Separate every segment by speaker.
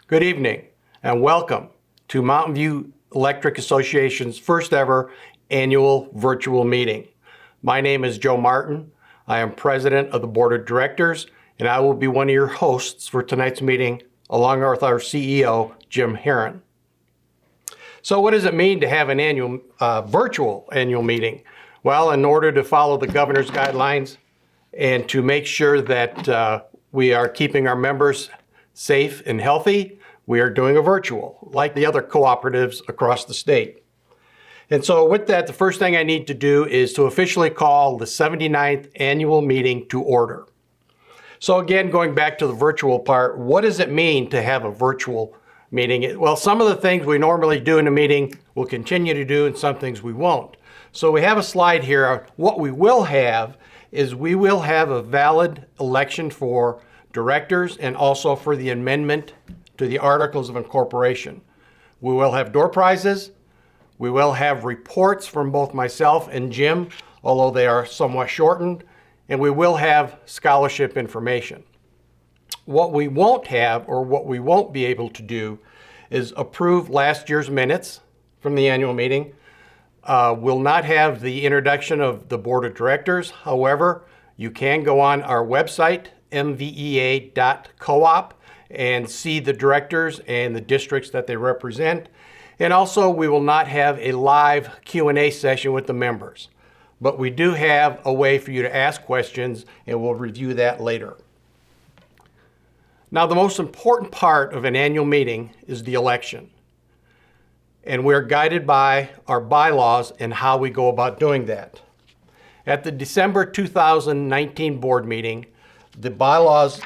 Speaker 1: Good evening and welcome to Mountain View Electric Association's first ever annual virtual meeting. My name is Joe Martin. I am president of the board of directors and I will be one of your hosts for tonight's meeting along with our CEO, Jim Herron. So what does it mean to have an virtual annual meeting? Well, in order to follow the governor's guidelines and to make sure that we are keeping our members safe and healthy, we are doing a virtual, like the other cooperatives across the state. And so with that, the first thing I need to do is to officially call the 79th annual meeting to order. So again, going back to the virtual part, what does it mean to have a virtual meeting? Well, some of the things we normally do in a meeting we'll continue to do and some things we won't. So we have a slide here. What we will have is we will have a valid election for directors and also for the amendment to the Articles of Incorporation. We will have door prizes. We will have reports from both myself and Jim, although they are somewhat shortened, and we will have scholarship information. What we won't have, or what we won't be able to do, is approve last year's minutes from the annual meeting. We'll not have the introduction of the board of directors. However, you can go on our website, MVEA.coop, and see the directors and the districts that they represent. And also, we will not have a live Q&A session with the members. But we do have a way for you to ask questions, and we'll review that later. Now, the most important part of an annual meeting is the election. And we're guided by our bylaws and how we go about doing that. At the December 2019 board meeting, the bylaws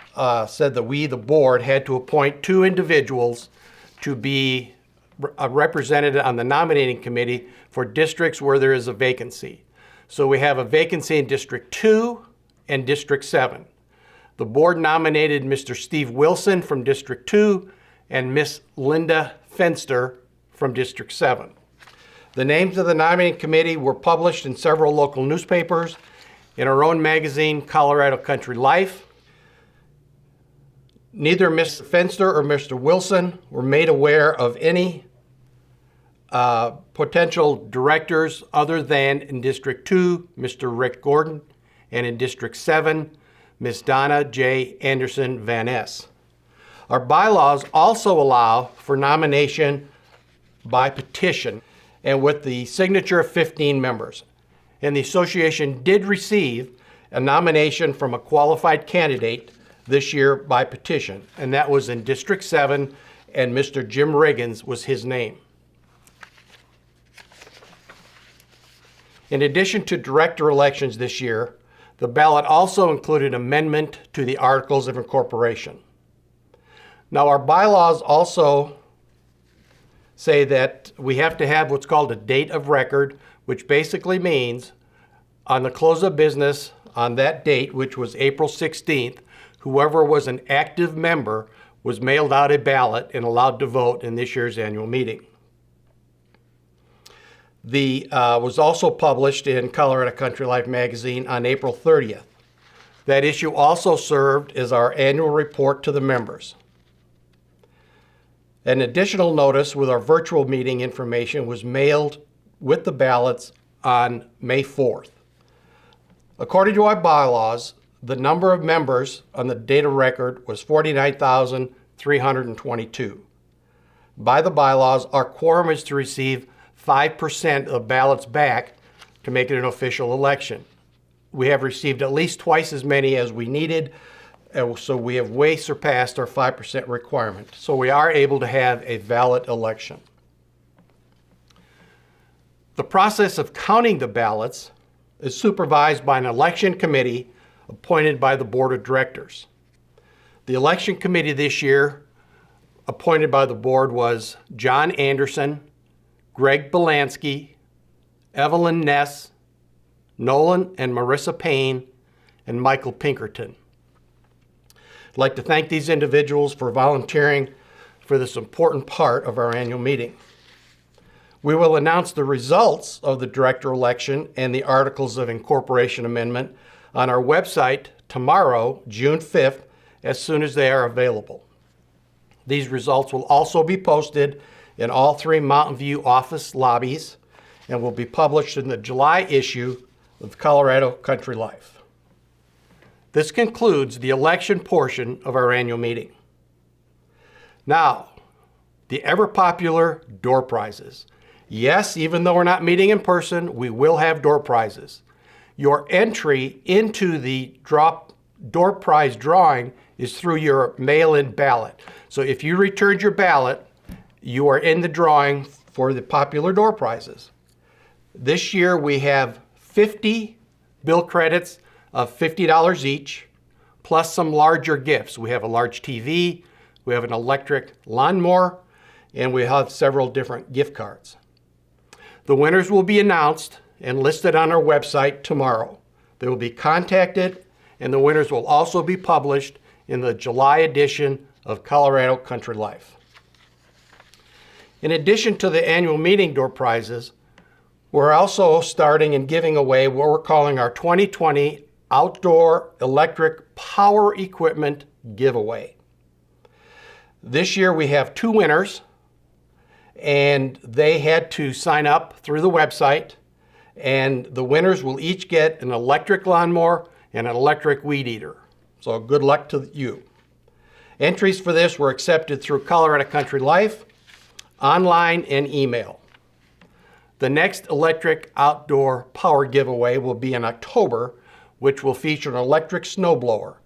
Speaker 1: said that we, the board, had to appoint 2 individuals to be represented on the nominating committee for districts where there is a vacancy. So we have a vacancy in District 2 and District 7. The board nominated Mr. Steve Wilson from District 2 and Miss Linda Fenster from District 7. The names of the nominating committee were published in several local newspapers, in our own magazine, Colorado Country Life. Neither Ms. Fenster or Mr. Wilson were made aware of any potential directors other than in District 2, Mr. Rick Gordon, and in District 7, Ms. Donna J. Anderson Van Ness. Our bylaws also allow for nomination by petition and with the signature of 15 members. And the association did receive a nomination from a qualified candidate this year by petition, and that was in District 7, and Mr. Jim Riggins was his name. In addition to director elections this year, the ballot also included amendment to the Articles of Incorporation. Now, our bylaws also say that we have to have what's called a date of record, which basically means on the close of business on that date, which was April 16th, whoever was an active member was mailed out a ballot and allowed to vote in this year's annual meeting. The was also published in Colorado Country Life magazine on April 30th. That issue also served as our annual report to the members. An additional notice with our virtual meeting information was mailed with the ballots on May 4th. According to our bylaws, the number of members on the date of record was 49,322. By the bylaws, our quorum is to receive 5% of ballots back to make it an official election. We have received at least twice as many as we needed, so we have way surpassed our 5% requirement. So we are able to have a valid election. The process of counting the ballots is supervised by an election committee appointed by the board of directors. The election committee this year appointed by the board was John Anderson, Greg Belansky, Evelyn Ness, Nolan and Marissa Payne, and Michael Pinkerton. I'd like to thank these individuals for volunteering for this important part of our annual meeting. We will announce the results of the director election and the Articles of Incorporation amendment on our website tomorrow, June 5th, as soon as they are available. These results will also be posted in all 3 Mountain View office lobbies and will be published in the July issue of Colorado Country Life. This concludes the election portion of our annual meeting. Now, the ever-popular door prizes. Yes, even though we're not meeting in person, we will have door prizes. Your entry into the door prize drawing is through your mail-in ballot. So if you returned your ballot, you are in the drawing for the popular door prizes. This year we have 50 bill credits of $50 each, plus some larger gifts. We have a large TV, we have an electric lawnmower, and we have several different gift cards. The winners will be announced and listed on our website tomorrow. They will be contacted, and the winners will also be published in the July edition of Colorado Country Life. In addition to the annual meeting door prizes, we're also starting and giving away what we're calling our 2020 Outdoor Electric Power Equipment Giveaway. This year we have 2 winners, and they had to sign up through the website, and the winners will each get an electric lawnmower and an electric weed eater. So good luck to you. Entries for this were accepted through Colorado Country Life, online, and email. The next electric outdoor power giveaway will be in October, which will feature an electric snowblower.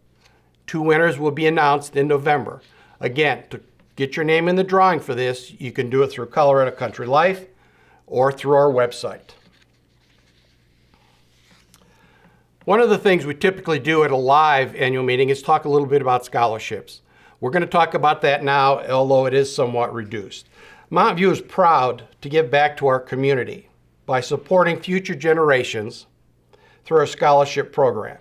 Speaker 1: 2 winners will be announced in November. Again, to get your name in the drawing for this, you can do it through Colorado Country Life or through our website. One of the things we typically do at a live annual meeting is talk a little bit about scholarships. We're going to talk about that now, although it is somewhat reduced. Mountain View is proud to give back to our community by supporting future generations through our scholarship program.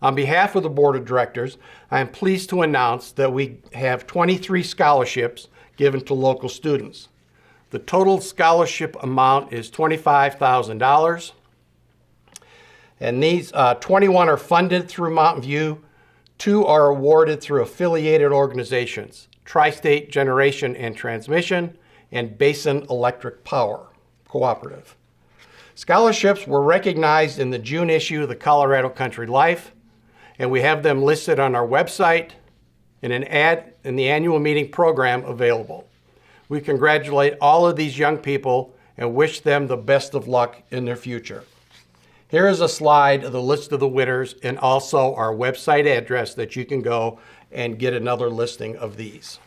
Speaker 1: On behalf of the Board of Directors, I am pleased to announce that we have 23 scholarships given to local students. The total scholarship amount is $25,000, and these 21 are funded through Mountain View, 2 are awarded through affiliated organizations, Tri-State Generation and Transmission, and Basin Electric Power Cooperative. Scholarships were recognized in the June issue of the Colorado Country Life, and we have them listed on our website and an ad in the annual meeting program available. We congratulate all of these young people and wish them the best of luck in their future. Here is a slide of the list of the winners and also our website address that you can go and get another listing of these.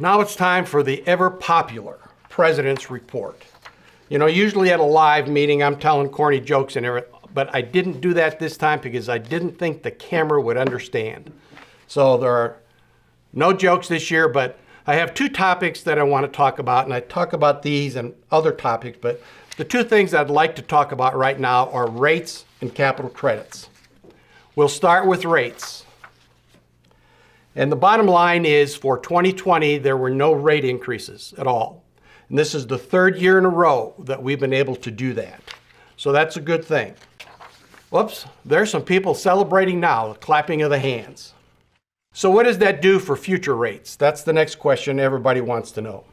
Speaker 1: Now it's time for the ever popular President's Report. You know, usually at a live meeting I'm telling corny jokes and everything, but I didn't do that this time because I didn't think the camera would understand. So there are no jokes this year, but I have 2 topics that I want to talk about, and I talk about these and other topics, but the 2 things I'd like to talk about right now are rates and capital credits. We'll start with rates. And the bottom line is for 2020, there were no rate increases at all. And this is the 3rd year in a row that we've been able to do that. So that's a good thing. Whoops, there's some people celebrating now, the clapping of the hands. So what does that do for future rates? That's the next question everybody wants to know.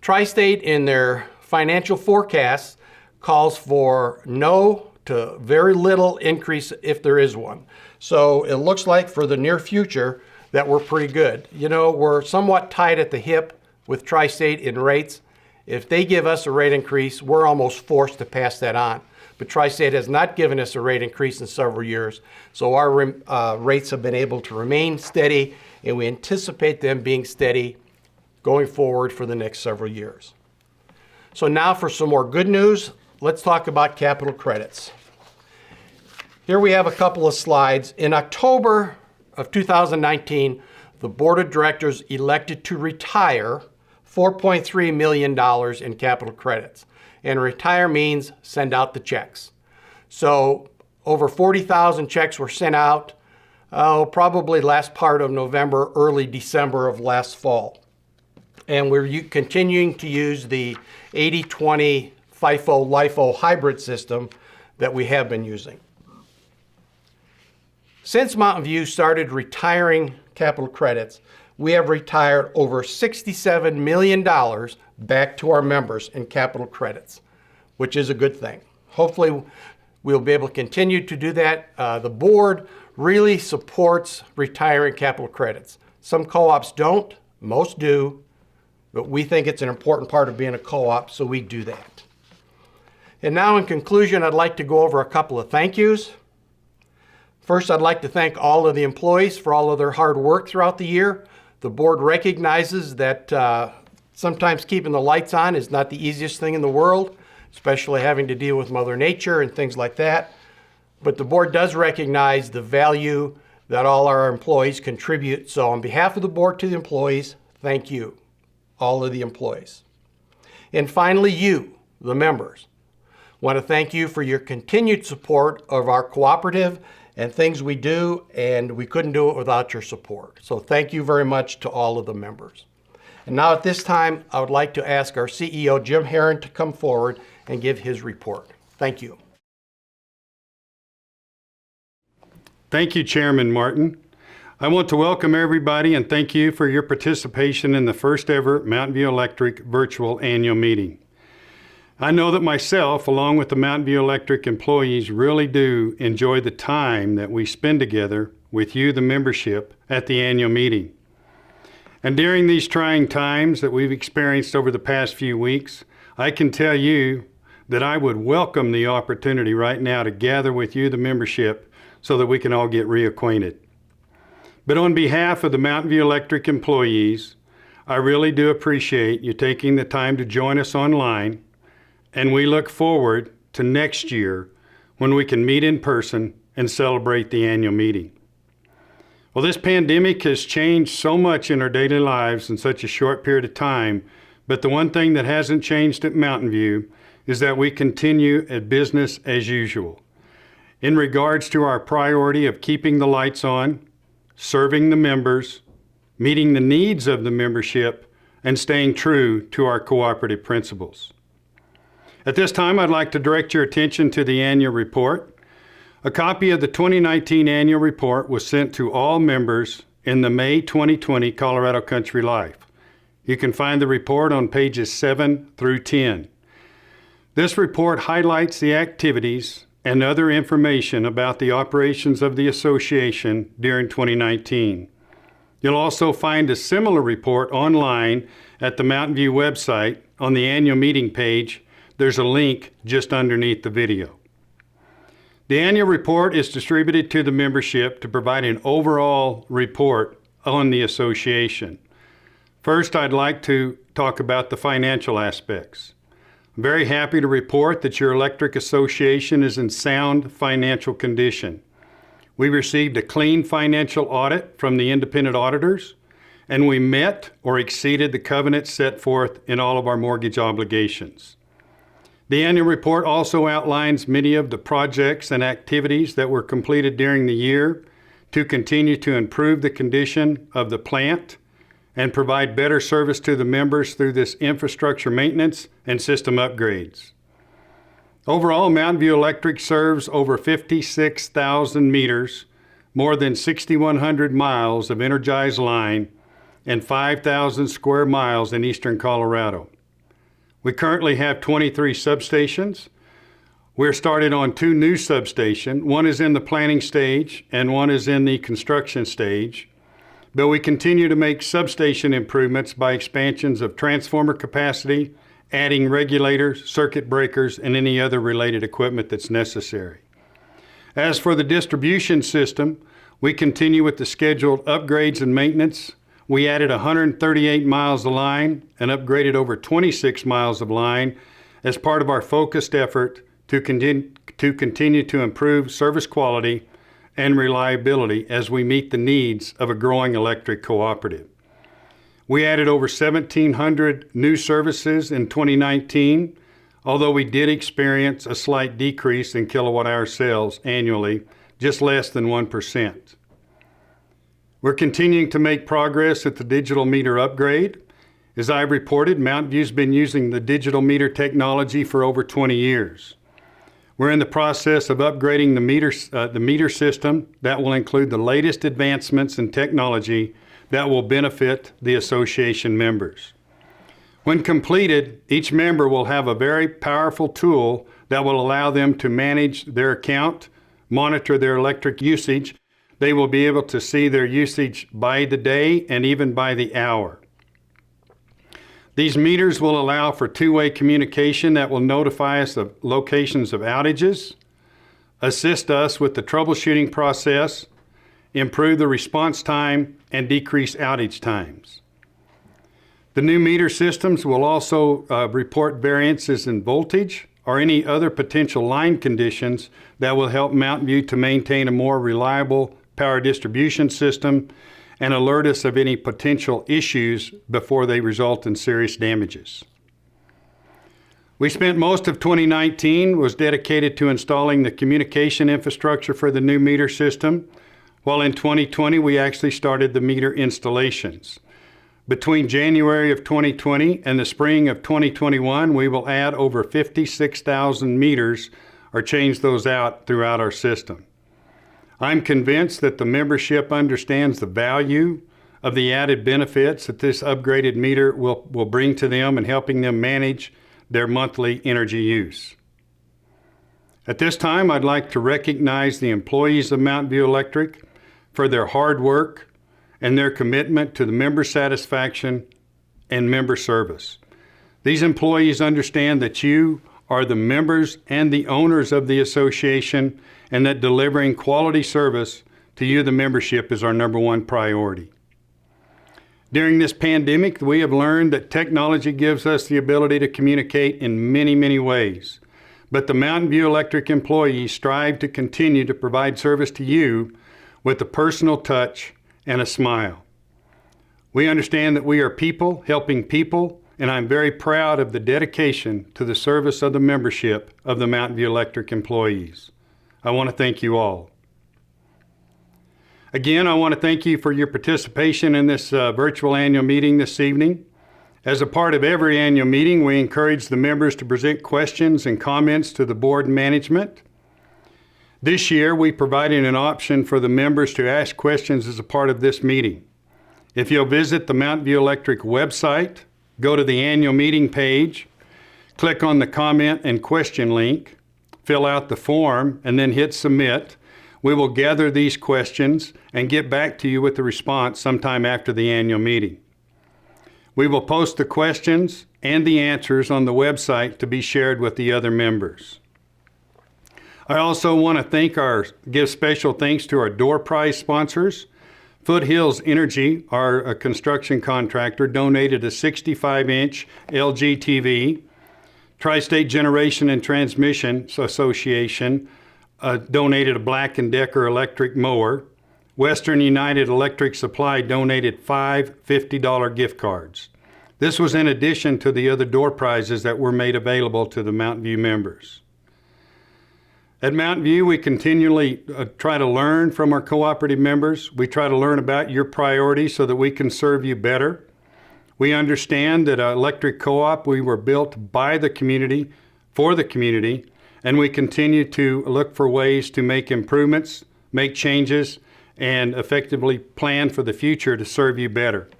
Speaker 1: Tri-State in their financial forecast calls for no to very little increase if there is one. So it looks like for the near future that we're pretty good. You know, we're somewhat tied at the hip with Tri-State in rates. If they give us a rate increase, we're almost forced to pass that on. But Tri-State has not given us a rate increase in several years, so our rates have been able to remain steady, and we anticipate them being steady going forward for the next several years. So now for some more good news, let's talk about capital credits. Here we have a couple of slides. In October of 2019, the Board of Directors elected to retire $4.3 million in capital credits. And retire means send out the checks. So over 40,000 checks were sent out, probably last part of November, early December of last fall. And we're continuing to use the 80/20 FIFO-LIFO hybrid system that we have been using. Since Mountain View started retiring capital credits, we have retired over $67 million back to our members in capital credits, which is a good thing. Hopefully, we'll be able to continue to do that. The board really supports retiring capital credits. Some co-ops don't, most do, but we think it's an important part of being a co-op, so we do that. And now in conclusion, I'd like to go over a couple of thank yous. First, I'd like to thank all of the employees for all of their hard work throughout the year. The board recognizes that sometimes keeping the lights on is not the easiest thing in the world, especially having to deal with Mother Nature and things like that. But the board does recognize the value that all our employees contribute. So on behalf of the board to the employees, thank you, all of the employees. And finally, you, the members. Want to thank you for your continued support of our cooperative and things we do, and we couldn't do it without your support. So thank you very much to all of the members. And now at this time, I would like to ask our CEO, Jim Herron, to come forward and give his report. Thank you.
Speaker 2: Thank you, Chairman Martin. I want to welcome everybody and thank you for your participation in the first ever Mountain View Electric virtual annual meeting. I know that myself, along with the Mountain View Electric employees, really do enjoy the time that we spend together with you, the membership, at the annual meeting. And during these trying times that we've experienced over the past few weeks, I can tell you that I would welcome the opportunity right now to gather with you, the membership, so that we can all get reacquainted. But on behalf of the Mountain View Electric employees, I really do appreciate you taking the time to join us online, and we look forward to next year when we can meet in person and celebrate the annual meeting. Well, this pandemic has changed so much in our daily lives in such a short period of time, but the one thing that hasn't changed at Mountain View is that we continue at business as usual. In regards to our priority of keeping the lights on, serving the members, meeting the needs of the membership, and staying true to our cooperative principles. At this time, I'd like to direct your attention to the annual report. A copy of the 2019 annual report was sent to all members in the May 2020 Colorado Country Life. You can find the report on pages 7 through 10. This report highlights the activities and other information about the operations of the association during 2019. You'll also find a similar report online at the Mountain View website on the annual meeting page. There's a link just underneath the video. The annual report is distributed to the membership to provide an overall report on the association. First, I'd like to talk about the financial aspects. I'm very happy to report that your electric association is in sound financial condition. We received a clean financial audit from the independent auditors, and we met or exceeded the covenants set forth in all of our mortgage obligations. The annual report also outlines many of the projects and activities that were completed during the year to continue to improve the condition of the plant and provide better service to the members through this infrastructure maintenance and system upgrades. Overall, Mountain View Electric serves over 56,000 meters, more than 6,100 miles of energized line, and 5,000 square miles in eastern Colorado. We currently have 23 substations. We're started on 2 new substations. One is in the planning stage and one is in the construction stage. But we continue to make substation improvements by expansions of transformer capacity, adding regulators, circuit breakers, and any other related equipment that's necessary. As for the distribution system, we continue with the scheduled upgrades and maintenance. We added 138 miles of line and upgraded over 26 miles of line as part of our focused effort to continue to improve service quality and reliability as we meet the needs of a growing electric cooperative. We added over 1,700 new services in 2019, although we did experience a slight decrease in kilowatt-hour sales annually, just less than 1%. We're continuing to make progress at the digital meter upgrade. As I've reported, Mountain View's been using the digital meter technology for over 20 years. We're in the process of upgrading the meter system that will include the latest advancements in technology that will benefit the association members. When completed, each member will have a very powerful tool that will allow them to manage their account, monitor their electric usage. They will be able to see their usage by the day and even by the hour. These meters will allow for two-way communication that will notify us of locations of outages, assist us with the troubleshooting process, improve the response time, and decrease outage times. The new meter systems will also report variances in voltage or any other potential line conditions that will help Mountain View to maintain a more reliable power distribution system and alert us of any potential issues before they result in serious damages. We spent most of 2019 was dedicated to installing the communication infrastructure for the new meter system, while in 2020 we actually started the meter installations. Between January of 2020 and the spring of 2021, we will add over 56,000 meters or change those out throughout our system. I'm convinced that the membership understands the value of the added benefits that this upgraded meter will bring to them in helping them manage their monthly energy use. At this time, I'd like to recognize the employees of Mountain View Electric for their hard work and their commitment to the member satisfaction and member service. These employees understand that you are the members and the owners of the association, and that delivering quality service to you, the membership, is our number one priority. During this pandemic, we have learned that technology gives us the ability to communicate in many, many ways. But the Mountain View Electric employees strive to continue to provide service to you with a personal touch and a smile. We understand that we are people helping people, and I'm very proud of the dedication to the service of the membership of the Mountain View Electric employees. I want to thank you all. Again, I want to thank you for your participation in this virtual annual meeting this evening. As a part of every annual meeting, we encourage the members to present questions and comments to the board and management. This year, we provided an option for the members to ask questions as a part of this meeting. If you'll visit the Mountain View Electric website, go to the annual meeting page, click on the comment and question link, fill out the form, and then hit submit. We will gather these questions and get back to you with the response sometime after the annual meeting. We will post the questions and the answers on the website to be shared with the other members. I also want to give special thanks to our door prize sponsors. Foothills Energy, our construction contractor, donated a 65-inch LG TV. Tri-State Generation and Transmission Association donated a Black & Decker electric mower. Western United Electric Supply donated 5 $50 gift cards. This was in addition to the other door prizes that were made available to the Mountain View members. At Mountain View, we continually try to learn from our cooperative members. We try to learn about your priorities so that we can serve you better. We understand that electric co-op, we were built by the community, for the community, and we continue to look for ways to make improvements, make changes, and effectively plan for the future to serve you better.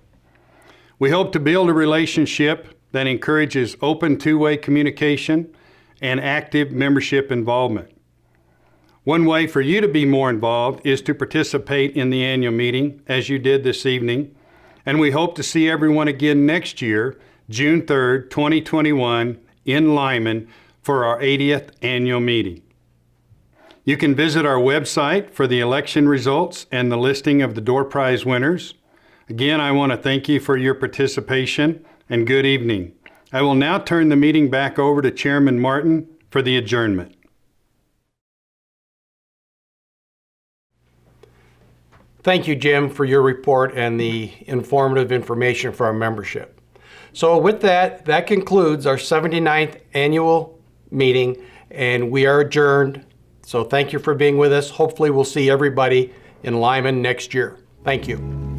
Speaker 2: We hope to build a relationship that encourages open two-way communication and active membership involvement. One way for you to be more involved is to participate in the annual meeting, as you did this evening, and we hope to see everyone again next year, June 3rd, 2021, in Lyman for our 80th annual meeting. You can visit our website for the election results and the listing of the door prize winners. Again, I want to thank you for your participation and good evening. I will now turn the meeting back over to Chairman Martin for the adjournment.
Speaker 1: Thank you, Jim, for your report and the informative information for our membership. So with that, that concludes our 79th annual meeting, and we are adjourned. So thank you for being with us. Hopefully we'll see everybody in Lyman next year. Thank you.